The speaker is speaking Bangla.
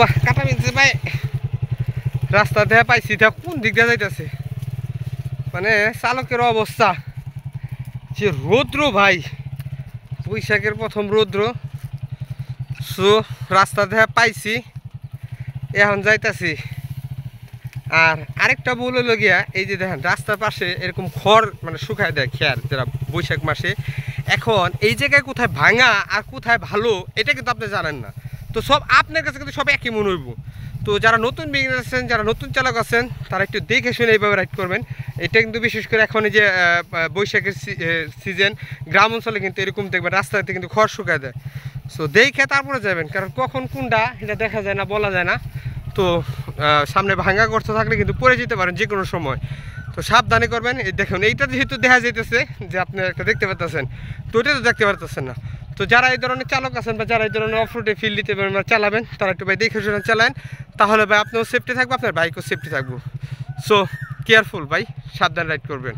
বাবা কাটা মিলছে ভাই, রাস্তা দেখা পাইছি, দেখা কোন দিক দিয়ে যাইতেছে, মানে চালকের অবস্থা যে রৌদ্র ভাই, বৈশাখের প্রথম রৌদ্র। সো রাস্তা দেখা পাইছি, এখন যাইতাছি। আর আরেকটা ভুল হলো গিয়া, এই যে দেখেন রাস্তার পাশে এরকম খড় মানে শুকায় দেয় খেয়ার যারা বৈশাখ মাসে। এখন এই জায়গায় কোথায় ভাঙা আর কোথায় ভালো এটা কিন্তু আপনি জানেন না। তো সব আপনার কাছে কিন্তু সব একই মনে হইব। তো যারা নতুন বিগিনার আছেন, যারা নতুন চালক আছেন, তারা একটু দেখে শুনে এইভাবে রাইড করবেন। এটা কিন্তু বিশেষ করে এখন এই যে বৈশাখের সিজন, গ্রাম অঞ্চলে কিন্তু এরকম দেখবেন রাস্তাতে কিন্তু খড় শুকায় দেয়। সো দেখে তারপরে যাবেন, কারণ কখন কোনটা এটা দেখা যায় না, বলা যায় না। তো সামনে ভাঙা গর্ত থাকলে কিন্তু পড়ে যেতে পারেন যে কোনো সময়। তো সাবধানে করবেন। এই দেখুন এইটা যেহেতু দেখা যাইতেছে যে আপনি একটা দেখতে পাচ্ছেন, তো ওইটা তো দেখতে পারতেছেন না। তো যারা এই ধরনের চালক আছেন বা যারা এই ধরনের অফরোডে ফিল দিতে পারেন বা চালাবেন, তারা একটু ভাই দেখে শুনে চালান, তাহলে ভাই আপনিও সেফটি থাকবো, আপনার বাইকও সেফটি থাকবো। সো কেয়ারফুল ভাই, সাবধানে রাইড করবেন।